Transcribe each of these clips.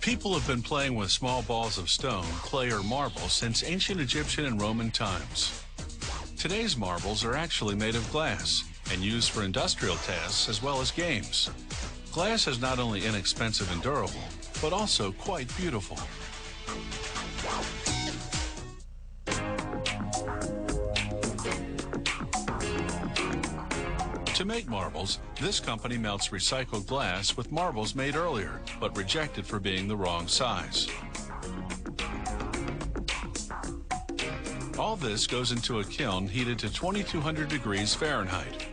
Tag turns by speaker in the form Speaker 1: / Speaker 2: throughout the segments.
Speaker 1: People have been playing with small balls of stone, clay, or marble since ancient Egyptian and Roman times. Today's marbles are actually made of glass and used for industrial tasks as well as games. Glass is not only inexpensive and durable, but also quite beautiful. To make marbles, this company melts recycled glass with marbles made earlier, but rejected for being the wrong size. All this goes into a kiln heated to 2200 degrees Fahrenheit.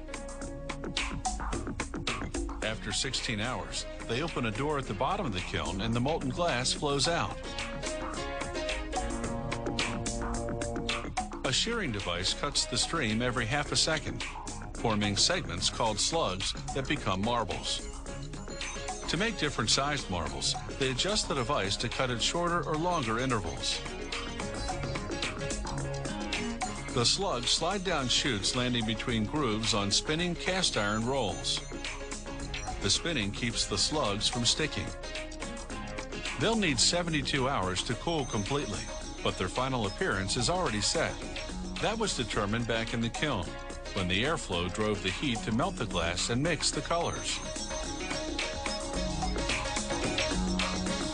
Speaker 1: After 16 hours, they open a door at the bottom of the kiln and the molten glass flows out. A shearing device cuts the stream every half a second, forming segments called slugs that become marbles. To make different sized marbles, they adjust the device to cut at shorter or longer intervals. The slugs slide down chutes landing between grooves on spinning cast iron rolls. The spinning keeps the slugs from sticking. They'll need 72 hours to cool completely, but their final appearance is already set. That was determined back in the kiln, when the airflow drove the heat to melt the glass and mix the colors.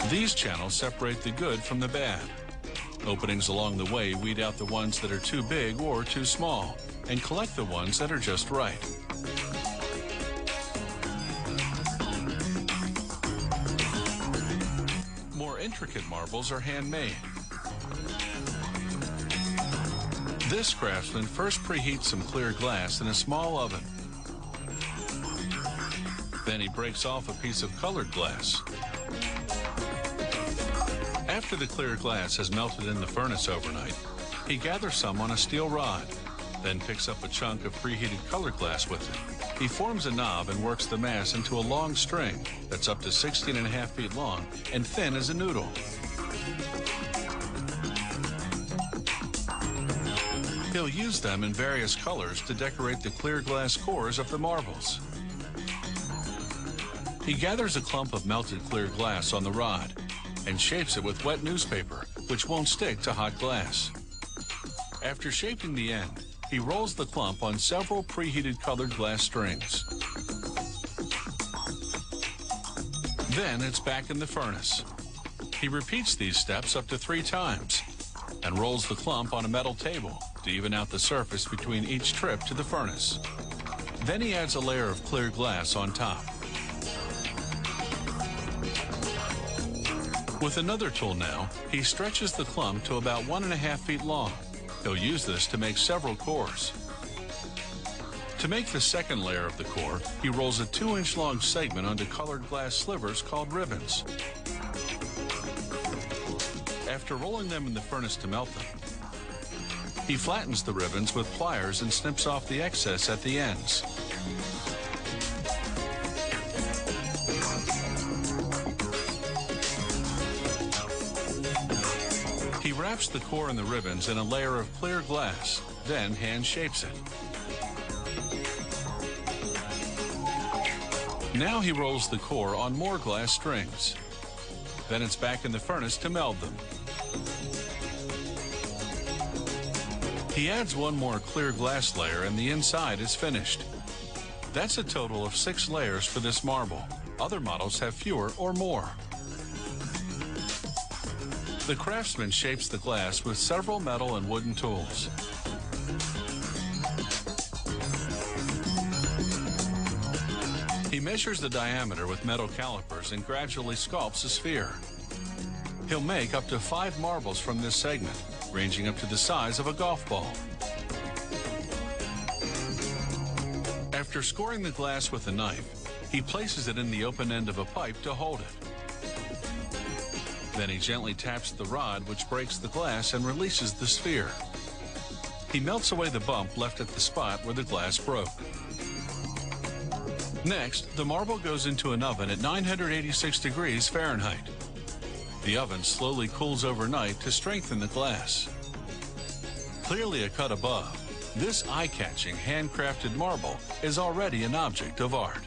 Speaker 1: These channels separate the good from the bad. Openings along the way weed out the ones that are too big or too small, and collect the ones that are just right. More intricate marbles are handmade. This craftsman first preheats some clear glass in a small oven. Then he breaks off a piece of colored glass. After the clear glass has melted in the furnace overnight, he gathers some on a steel rod, then picks up a chunk of preheated colored glass with it. He forms a knob and works the mass into a long string that's up to 16.5 feet long and thin as a noodle. He'll use them in various colors to decorate the clear glass cores of the marbles. He gathers a clump of melted clear glass on the rod and shapes it with wet newspaper, which won't stick to hot glass. After shaping the end, he rolls the clump on several preheated colored glass strings. Then it's back in the furnace. He repeats these steps up to 3 times and rolls the clump on a metal table to even out the surface between each trip to the furnace. Then he adds a layer of clear glass on top. With another tool now, he stretches the clump to about 1.5 feet long. He'll use this to make several cores. To make the second layer of the core, he rolls a 2-inch long segment onto colored glass slivers called ribbons. After rolling them in the furnace to melt them, he flattens the ribbons with pliers and snips off the excess at the ends. He wraps the core and the ribbons in a layer of clear glass, then hand shapes it. Now he rolls the core on more glass strings. Then it's back in the furnace to meld them. He adds one more clear glass layer and the inside is finished. That's a total of 6 layers for this marble. Other models have fewer or more. The craftsman shapes the glass with several metal and wooden tools. He measures the diameter with metal calipers and gradually sculpts a sphere. He'll make up to 5 marbles from this segment, ranging up to the size of a golf ball. After scoring the glass with a knife, he places it in the open end of a pipe to hold it. Then he gently taps the rod, which breaks the glass and releases the sphere. He melts away the bump left at the spot where the glass broke. Next, the marble goes into an oven at 986 degrees Fahrenheit. The oven slowly cools overnight to strengthen the glass. Clearly a cut above, this eye-catching handcrafted marble is already an object of art.